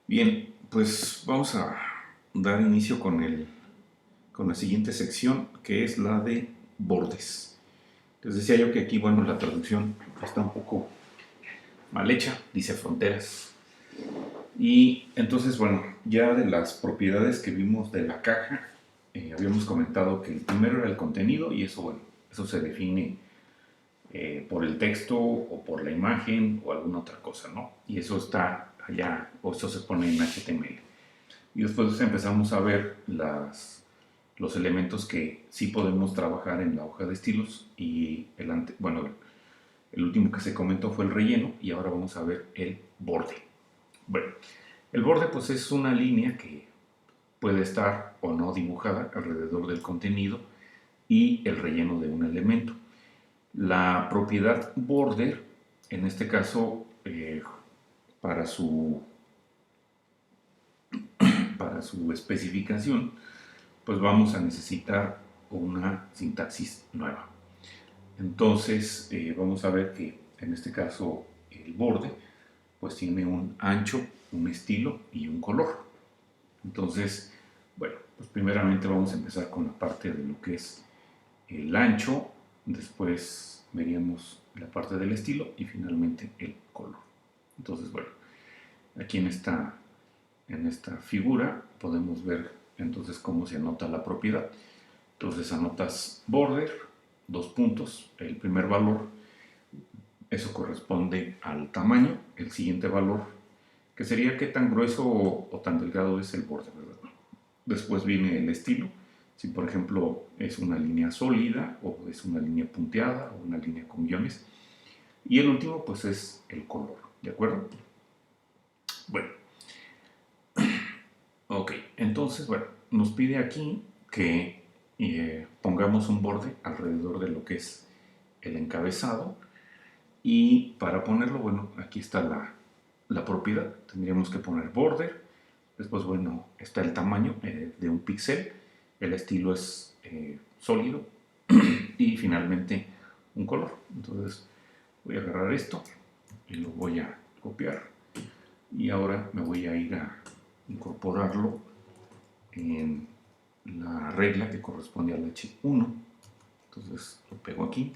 Bien, pues vamos a dar inicio con la siguiente sección, que es la de bordes. Les decía yo que aquí, bueno, la traducción está un poco mal hecha, dice fronteras. Y entonces, bueno, ya de las propiedades que vimos de la caja, habíamos comentado que el primero era el contenido y eso, bueno, eso se define por el texto o por la imagen o alguna otra cosa, ¿no? Y eso está allá, o eso se pone en HTML. Y después empezamos a ver los elementos que sí podemos trabajar en la hoja de estilos y bueno, el último que se comentó fue el relleno y ahora vamos a ver el borde. Bueno, el borde pues es una línea que puede estar o no dibujada alrededor del contenido y el relleno de un elemento. La propiedad border, en este caso, para su para su especificación, pues vamos a necesitar una sintaxis nueva. Entonces, vamos a ver que en este caso el borde pues tiene un ancho, un estilo y un color. Entonces, bueno, pues primeramente vamos a empezar con la parte de lo que es el ancho, después veríamos la parte del estilo y finalmente el color. Entonces, bueno, aquí en esta figura podemos ver entonces cómo se anota la propiedad. Entonces anotas border, dos puntos, el primer valor, eso corresponde al tamaño, el siguiente valor, que sería qué tan grueso o tan delgado es el borde, ¿verdad? Después viene el estilo, si por ejemplo es una línea sólida o es una línea punteada o una línea con guiones. Y el último pues es el color, ¿de acuerdo? Bueno, ok, entonces, bueno, nos pide aquí que pongamos un borde alrededor de lo que es el encabezado y para ponerlo, bueno, aquí está la propiedad, tendríamos que poner border, después, bueno, está el tamaño de un píxel, el estilo es sólido y finalmente un color. Entonces voy a agarrar esto y lo voy a copiar y ahora me voy a ir a incorporarlo en la regla que corresponde al H1. Entonces lo pego aquí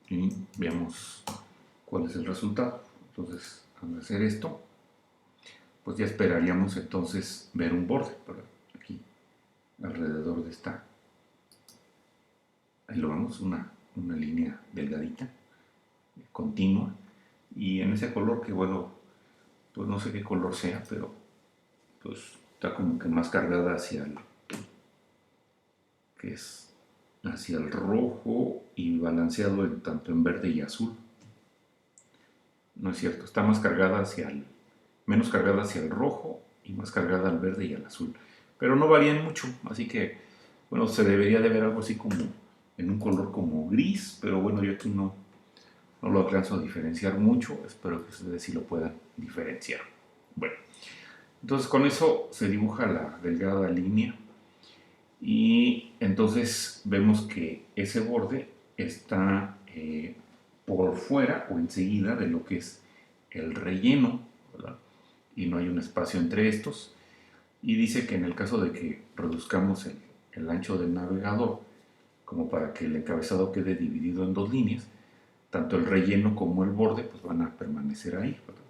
y veamos cuál es el resultado. Entonces, al hacer esto, pues ya esperaríamos entonces ver un borde por aquí alrededor de esta. Ahí lo vemos, una línea delgadita, continua, y en ese color que bueno, pues no sé qué color sea, pero pues está como que más cargada hacia el que es hacia el rojo y balanceado tanto en verde y azul. No es cierto, está más cargada hacia el, menos cargada hacia el rojo y más cargada al verde y al azul. Pero no varían mucho, así que, bueno, se debería de ver algo así como en un color como gris, pero bueno, yo aquí no lo alcanzo a diferenciar mucho, espero que ustedes sí lo puedan diferenciar. Bueno, entonces con eso se dibuja la delgada línea y entonces vemos que ese borde está por fuera o enseguida de lo que es el relleno, ¿verdad? Y no hay un espacio entre estos. Y dice que en el caso de que reduzcamos el ancho del navegador, como para que el encabezado quede dividido en dos líneas, tanto el relleno como el borde pues van a permanecer ahí, ¿verdad?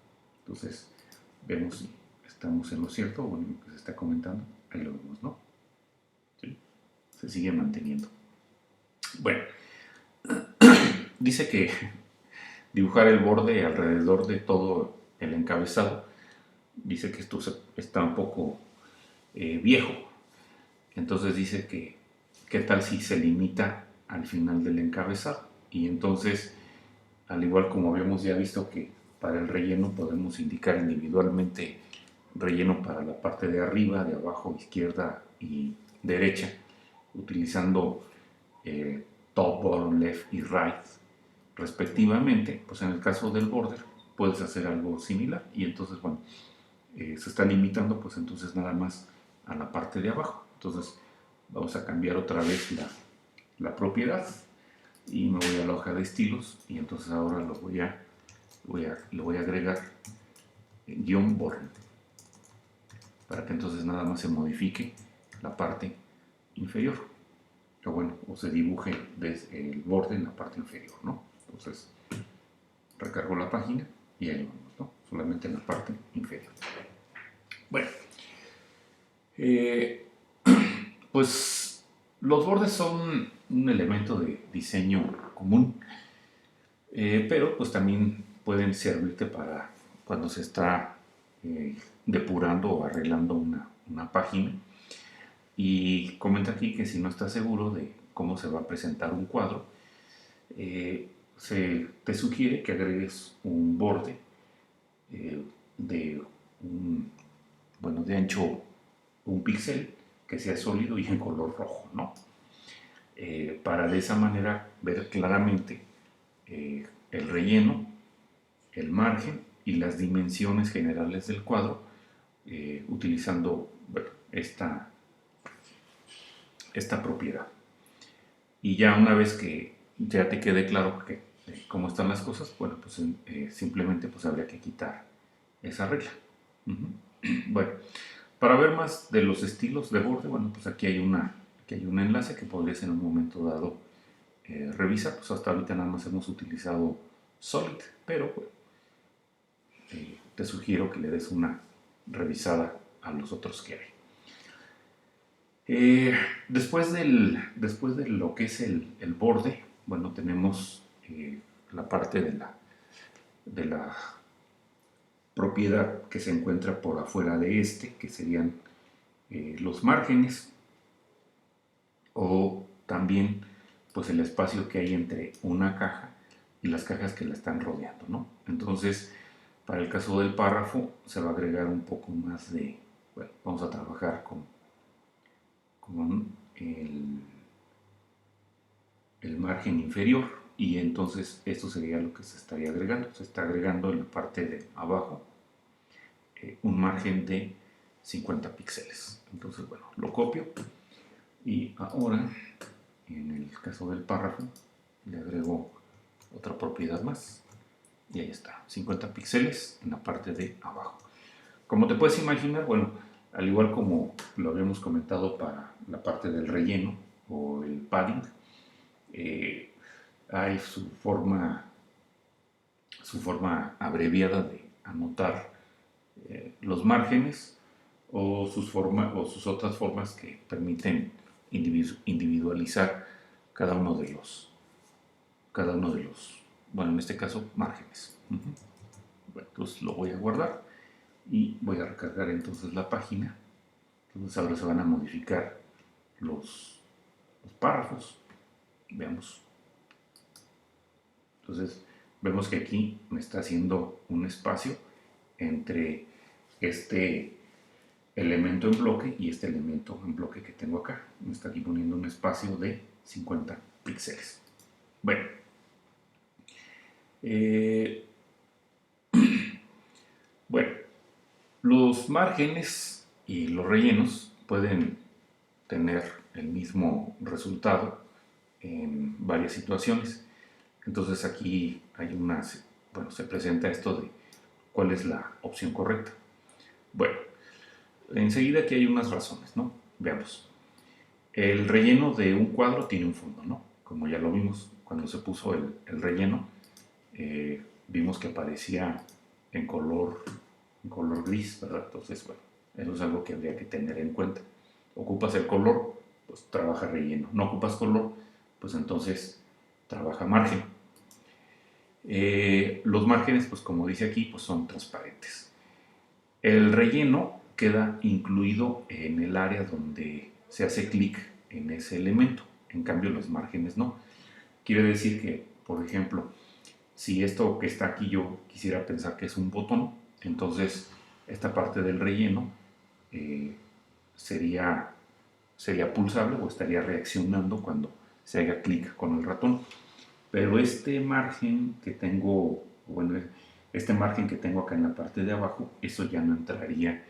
Entonces vemos si estamos en lo cierto o en lo que se está comentando, ahí lo vemos, ¿no? ¿Sí? Se sigue manteniendo. Bueno, dice que dibujar el borde alrededor de todo el encabezado, dice que esto está un poco viejo, entonces dice que qué tal si se limita al final del encabezado y entonces al igual como habíamos ya visto que para el relleno podemos indicar individualmente relleno para la parte de arriba, de abajo, izquierda y derecha utilizando top, bottom, left y right respectivamente, pues en el caso del border puedes hacer algo similar y entonces bueno, se está limitando pues entonces nada más a la parte de abajo. Entonces vamos a cambiar otra vez la propiedad y me voy a la hoja de estilos y entonces ahora lo voy a agregar guión border. para que entonces nada más se modifique la parte inferior, o bueno, o se dibuje el borde en la parte inferior, ¿no? Entonces recargo la página y ahí vamos, ¿no? Solamente en la parte inferior. Bueno, pues los bordes son un elemento de diseño común, pero pues también pueden servirte para cuando se está depurando o arreglando una página. Y comenta aquí que si no estás seguro de cómo se va a presentar un cuadro, se te sugiere que agregues un borde de de ancho 1 píxel que sea sólido y en color rojo, ¿no? Para de esa manera ver claramente el relleno, el margen y las dimensiones generales del cuadro, utilizando esta propiedad. Y ya una vez que ya te quede claro cómo están las cosas, bueno, pues simplemente pues habría que quitar esa regla. Bueno, para ver más de los estilos de borde, bueno, pues aquí hay un enlace que podrías en un momento dado revisar. Pues hasta ahorita nada más hemos utilizado Solid, pero bueno, te sugiero que le des una revisada a los otros que hay. Después de lo que es el borde, bueno, tenemos la parte de la propiedad que se encuentra por afuera de que serían los márgenes, o también pues el espacio que hay entre una caja y las cajas que la están rodeando, ¿no? Entonces, para el caso del párrafo se va a agregar un poco más bueno, vamos a trabajar con el margen inferior, y entonces esto sería lo que se estaría agregando. Se está agregando en la parte de abajo un margen de 50 píxeles. Entonces, bueno, lo copio y ahora en el caso del párrafo le agrego otra propiedad más y ahí está, 50 píxeles en la parte de abajo. Como te puedes imaginar, bueno, al igual como lo habíamos comentado para la parte del relleno o el padding, hay su forma abreviada de anotar los márgenes, o sus otras formas que permiten individualizar cada uno de los, bueno, en este caso, márgenes. Bueno, entonces lo voy a guardar y voy a recargar entonces la página. Entonces ahora se van a modificar los párrafos. Veamos. Entonces vemos que aquí me está haciendo un espacio entre este elemento en bloque y este elemento en bloque que tengo acá. Me está aquí poniendo un espacio de 50 píxeles. Bueno, bueno, los márgenes y los rellenos pueden tener el mismo resultado en varias situaciones. Entonces aquí hay bueno, se presenta esto de cuál es la opción correcta. Bueno, enseguida aquí hay unas razones, ¿no? Veamos. El relleno de un cuadro tiene un fondo, ¿no? Como ya lo vimos cuando se puso el relleno, vimos que aparecía en color gris, ¿verdad? Entonces, bueno, eso es algo que habría que tener en cuenta. Ocupas el color, pues trabaja relleno. No ocupas color, pues entonces trabaja margen. Los márgenes, pues como dice aquí, pues son transparentes. El relleno queda incluido en el área donde se hace clic en ese elemento. En cambio, los márgenes no. Quiere decir que, por ejemplo, si esto que está aquí yo quisiera pensar que es un botón, entonces esta parte del relleno sería pulsable o estaría reaccionando cuando se haga clic con el ratón. Pero este margen que tengo, bueno, este margen que tengo acá en la parte de abajo, eso ya no entraría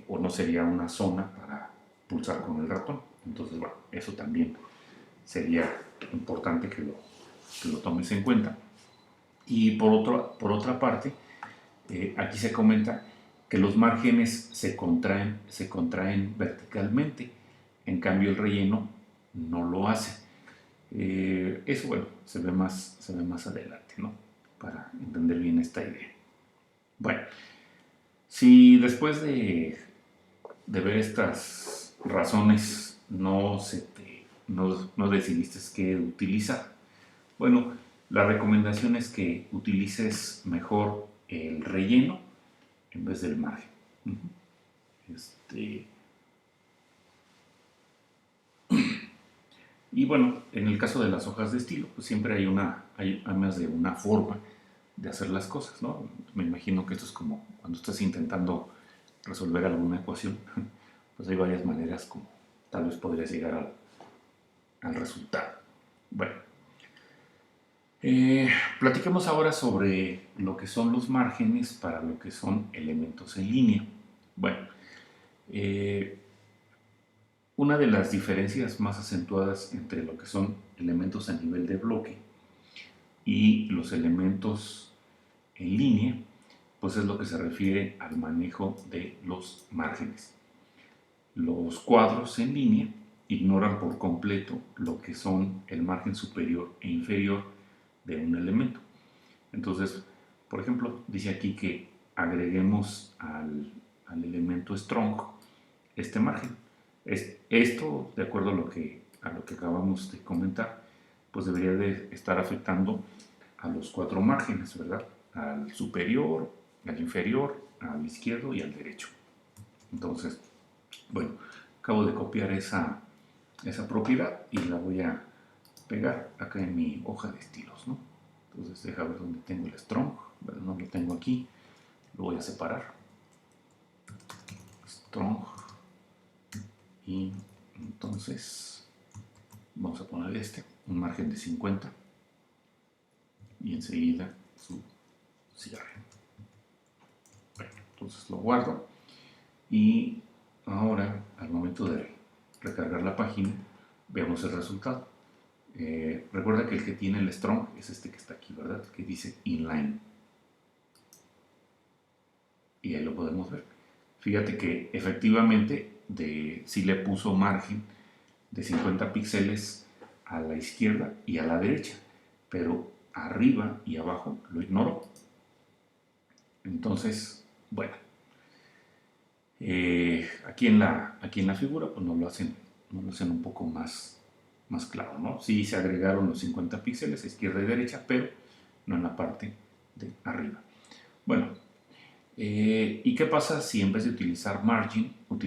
o no sería una zona para pulsar con el ratón. Entonces, bueno, eso también sería importante que lo tomes en cuenta. Y por otra parte, aquí se comenta que los márgenes se contraen verticalmente. En cambio, el relleno no lo hace. Eso, bueno, se ve más adelante, ¿no? Para entender bien esta idea. Bueno, si después de ver estas razones no decidiste qué utilizar, bueno, la recomendación es que utilices mejor el relleno en vez del margen. Este, y bueno, en el caso de las hojas de estilo, pues siempre hay más de una forma de hacer las cosas, ¿no? Me imagino que esto es como cuando estás intentando resolver alguna ecuación, pues hay varias maneras como tal vez podrías llegar al resultado. Bueno, platiquemos ahora sobre lo que son los márgenes para lo que son elementos en línea. Bueno, eh, una de las diferencias más acentuadas entre lo que son elementos a nivel de bloque y los elementos en línea, pues es lo que se refiere al manejo de los márgenes. Los cuadros en línea ignoran por completo lo que son el margen superior e inferior de un elemento. Entonces, por ejemplo, dice aquí que agreguemos al elemento strong este margen. Esto, de acuerdo a lo que acabamos de comentar, pues debería de estar afectando a los cuatro márgenes, ¿verdad? Al superior, al inferior, al izquierdo y al derecho. Entonces, bueno, acabo de copiar esa propiedad y la voy a pegar acá en mi hoja de estilos, ¿no? Entonces, deja ver dónde tengo el strong, ¿verdad? No lo tengo aquí, lo voy a separar. Strong. Y entonces vamos a poner un margen de 50 y enseguida su cierre. Bueno, entonces lo guardo y ahora al momento de recargar la página veamos el resultado. Recuerda que el que tiene el strong es este que está aquí, ¿verdad? Que dice inline. Y ahí lo podemos ver. Fíjate que efectivamente sí le puso margen de 50 píxeles a la izquierda y a la derecha, pero arriba y abajo lo ignoró. Entonces, bueno, aquí en la figura pues nos lo hacen un poco más claro, ¿no? Sí se agregaron los 50 píxeles a izquierda y derecha, pero no en la parte de arriba. Bueno, ¿y qué pasa si en vez de utilizar margin en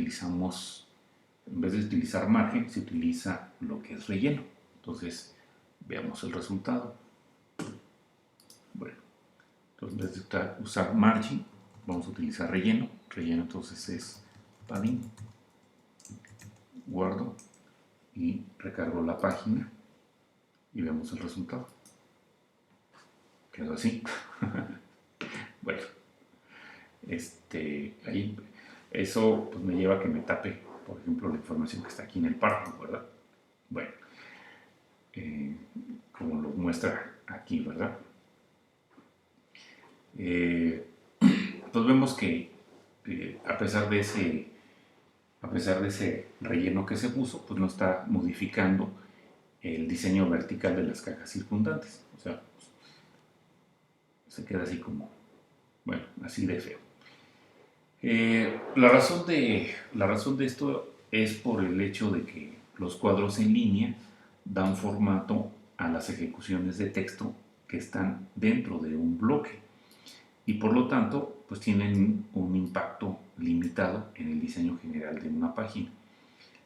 vez de utilizar margen, se utiliza lo que es relleno? Entonces, veamos el resultado. Bueno, entonces en vez de usar margin, vamos a utilizar relleno. Relleno entonces es padding. Guardo y recargo la página y vemos el resultado. Quedó así. Bueno, ahí eso pues, me lleva a que me tape, por ejemplo, la información que está aquí en el párrafo, ¿verdad? Bueno, como lo muestra aquí, ¿verdad? Pues vemos que a pesar de ese relleno que se puso, pues no está modificando el diseño vertical de las cajas circundantes. O sea, pues, se queda así como, bueno, así de feo. La razón de esto es por el hecho de que los cuadros en línea dan formato a las ejecuciones de texto que están dentro de un bloque y por lo tanto pues tienen un impacto limitado en el diseño general de una página.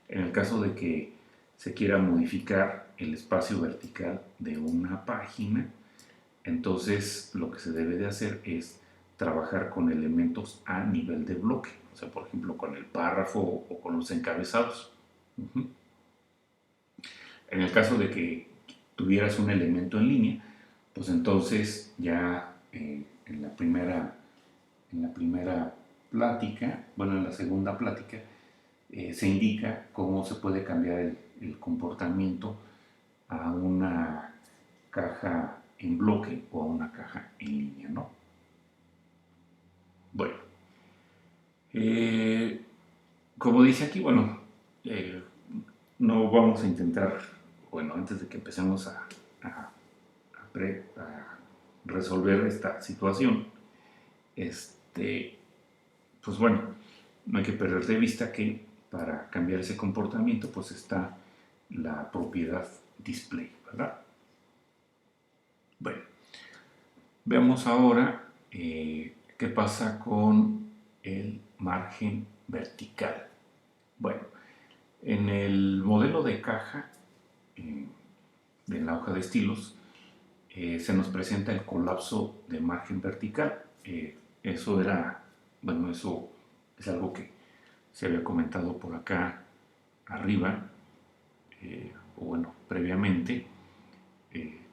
En el caso de que se quiera modificar el espacio vertical de una página, entonces lo que se debe de hacer es trabajar con elementos a nivel de bloque, o sea, por ejemplo, con el párrafo o con los encabezados. En el caso de que tuvieras un elemento en línea, pues entonces ya en la primera plática, bueno, en la segunda plática, se indica cómo se puede cambiar el comportamiento a una caja en bloque o a una caja en línea, ¿no? Bueno, Eh, Como dice aquí, bueno, eh, no vamos a intentar, bueno, antes de que empecemos a- a resolver esta situación, este, pues bueno, no hay que perder de vista que para cambiar ese comportamiento, pues está la propiedad display, ¿verdad? Bueno, veamos ahora qué pasa con el margen vertical. Bueno, en el modelo de caja eh, de la hoja de estilos se nos presenta el colapso de margen vertical. Eso era, bueno, eso es algo que se había comentado por acá arriba, o bueno, previamente,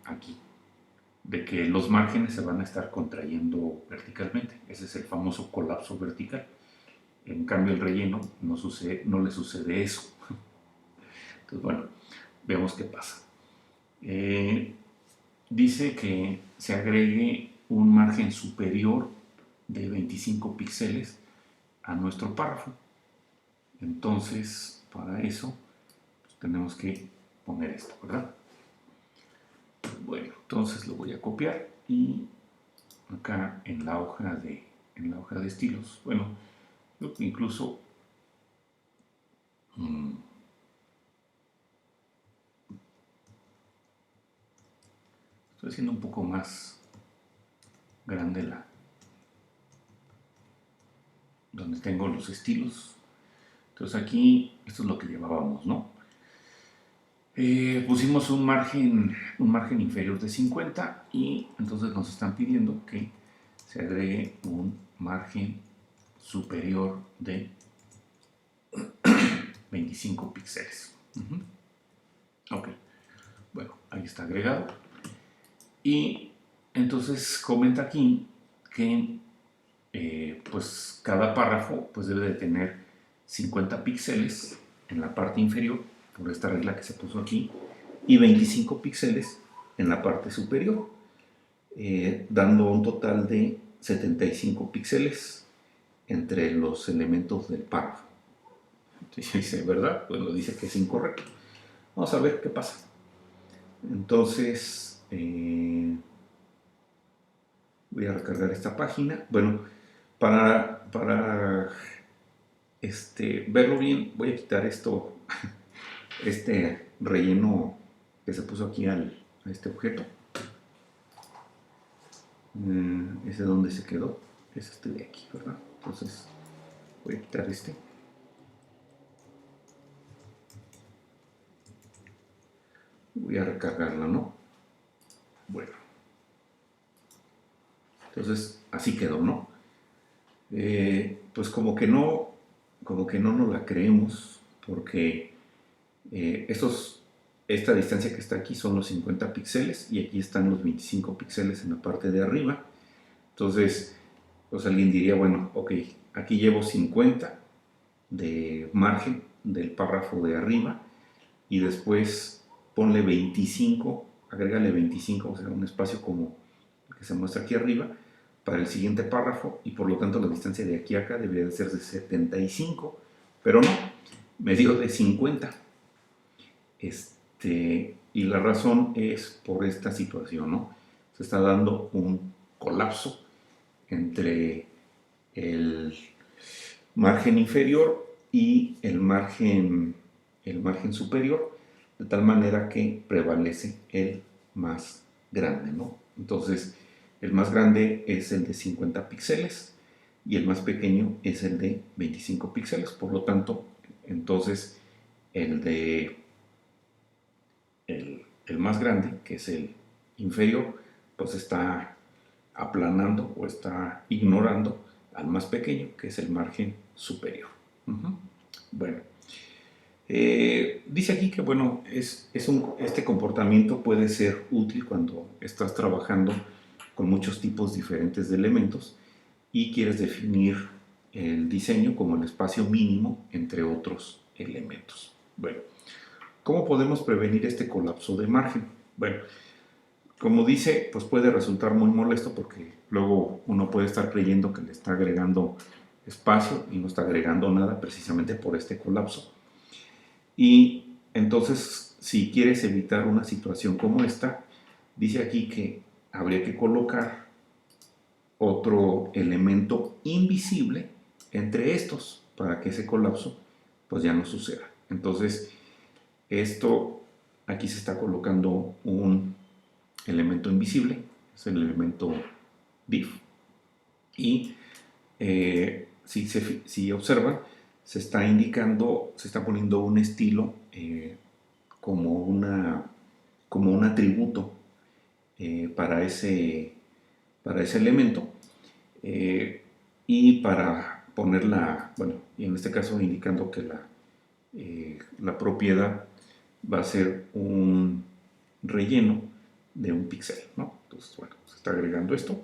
aquí, de que los márgenes se van a estar contrayendo verticalmente. Ese es el famoso colapso vertical. En cambio, el relleno no le sucede eso. Entonces, bueno, veamos qué pasa. Eh, Dice que se agregue un margen superior de 25 píxeles a nuestro párrafo. Entonces, para eso, pues, tenemos que poner esto, ¿verdad? Bueno, entonces lo voy a copiar y acá en la hoja de estilos, bueno, yo incluso mmm, estoy haciendo un poco más grande donde tengo los estilos. Entonces aquí, esto es lo que llevábamos, ¿no? Pusimos un margen inferior de 50 y entonces nos están pidiendo que se agregue un margen superior de 25 píxeles. Ok, bueno, ahí está agregado. Y entonces comenta aquí que pues cada párrafo pues debe de tener 50 píxeles en la parte inferior, por esta regla que se puso aquí, y 25 píxeles en la parte superior, dando un total de 75 píxeles entre los elementos del párrafo. Entonces dice, ¿verdad? Pues lo dice que es incorrecto. Vamos a ver qué pasa. Entonces, voy a recargar esta página. Bueno, para verlo bien, voy a quitar esto, este relleno que se puso aquí a este objeto. Ese donde se quedó es este de aquí, ¿verdad? Entonces voy a quitar este. Voy a recargarlo, ¿no? Bueno, entonces así quedó, ¿no? Pues como que no nos la creemos, porque esta distancia que está aquí son los 50 píxeles y aquí están los 25 píxeles en la parte de arriba. Entonces, pues alguien diría, bueno, ok, aquí llevo 50 de margen del párrafo de arriba y después ponle 25, agrégale 25, o sea, un espacio como el que se muestra aquí arriba, para el siguiente párrafo y por lo tanto la distancia de aquí a acá debería de ser de 75, pero no, me dio de 50. Y la razón es por esta situación, ¿no? Se está dando un colapso entre el margen inferior y el margen superior, de tal manera que prevalece el más grande, ¿no? Entonces, el más grande es el de 50 píxeles y el más pequeño es el de 25 píxeles, por lo tanto, entonces el de el más grande, que es el inferior, pues está aplanando o está ignorando al más pequeño, que es el margen superior. Bueno, dice aquí que bueno, este comportamiento puede ser útil cuando estás trabajando con muchos tipos diferentes de elementos y quieres definir el diseño como el espacio mínimo entre otros elementos. Bueno, ¿cómo podemos prevenir este colapso de margen? Bueno, como dice, pues puede resultar muy molesto porque luego uno puede estar creyendo que le está agregando espacio y no está agregando nada precisamente por este colapso. Y entonces, si quieres evitar una situación como esta, dice aquí que habría que colocar otro elemento invisible entre estos para que ese colapso pues ya no suceda. Entonces, esto aquí se está colocando un elemento invisible, es el elemento div. Y si observan, se está indicando, se está poniendo un estilo como un atributo para ese elemento, y para ponerla, bueno, y en este caso indicando que la propiedad va a ser un relleno de un píxel, ¿no? Entonces, bueno, se está agregando esto.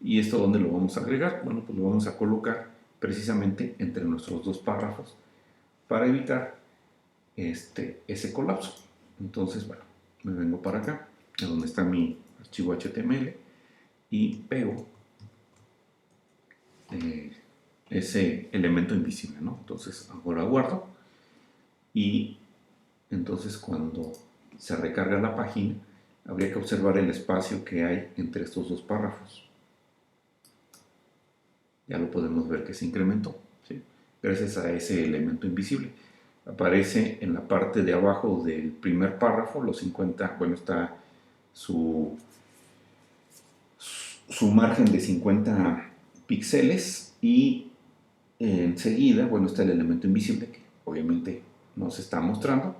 ¿Y esto dónde lo vamos a agregar? Bueno, pues lo vamos a colocar precisamente entre nuestros dos párrafos para evitar ese colapso. Entonces, bueno, me vengo para acá, a donde está mi archivo HTML, y pego ese elemento invisible, ¿no? Entonces, ahora guardo, y entonces cuando se recarga la página, habría que observar el espacio que hay entre estos dos párrafos. Ya lo podemos ver que se incrementó, ¿sí? Gracias a ese elemento invisible. Aparece en la parte de abajo del primer párrafo, los 50, bueno, está su margen de 50 píxeles, y enseguida, bueno, está el elemento invisible que obviamente nos está mostrando,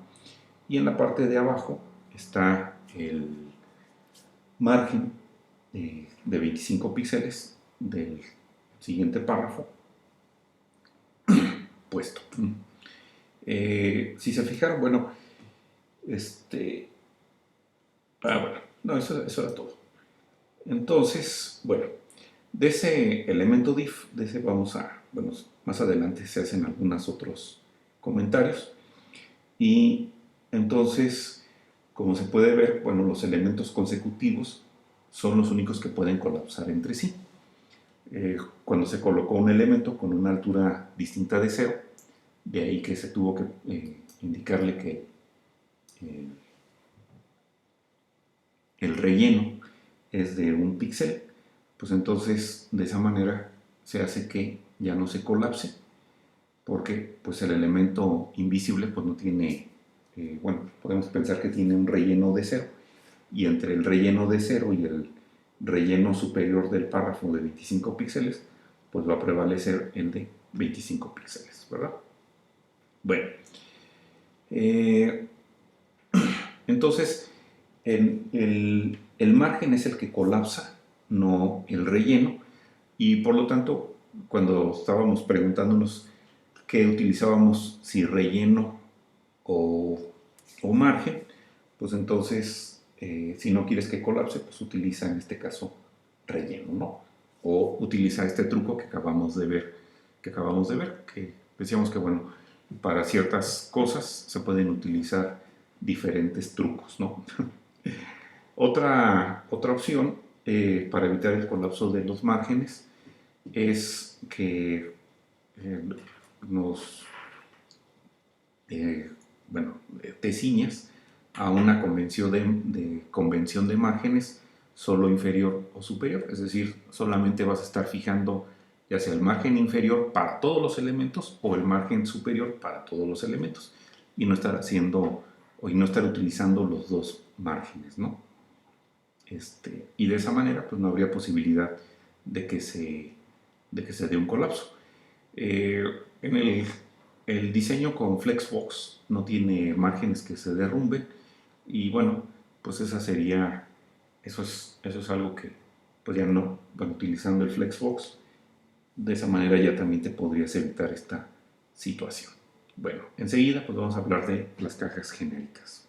y en la parte de abajo está el margen de 25 píxeles del siguiente párrafo puesto. Si se fijaron, bueno, bueno, no, eso era todo. Entonces, bueno, de ese elemento div, de ese vamos a, bueno, más adelante se hacen algunos otros comentarios, y entonces, como se puede ver, bueno, los elementos consecutivos son los únicos que pueden colapsar entre sí. Cuando se colocó un elemento con una altura distinta de 0, de ahí que se tuvo que indicarle que el relleno es de un píxel, pues entonces de esa manera se hace que ya no se colapse, porque pues el elemento invisible pues no tiene, bueno, podemos pensar que tiene un relleno de 0, y entre el relleno de 0 y el relleno superior del párrafo de 25 píxeles, pues va a prevalecer el de 25 píxeles, ¿verdad? Bueno, entonces el margen es el que colapsa, no el relleno, y por lo tanto, cuando estábamos preguntándonos qué utilizábamos, si relleno o margen, pues entonces, si no quieres que colapse, pues utiliza en este caso relleno, ¿no? O utiliza este truco que acabamos de ver, que decíamos que, bueno, para ciertas cosas se pueden utilizar diferentes trucos, ¿no? Otra opción para evitar el colapso de los márgenes es que bueno, te ciñas a una convención de márgenes solo inferior o superior, es decir, solamente vas a estar fijando ya sea el margen inferior para todos los elementos o el margen superior para todos los elementos, y no estar haciendo o no estar utilizando los dos márgenes, ¿no? Y de esa manera pues no habría posibilidad de que se dé un colapso. En el diseño con Flexbox no tiene márgenes que se derrumben, y bueno, pues eso es algo que pues ya no, bueno, utilizando el Flexbox, de esa manera ya también te podrías evitar esta situación. Bueno, enseguida pues vamos a hablar de las cajas genéricas.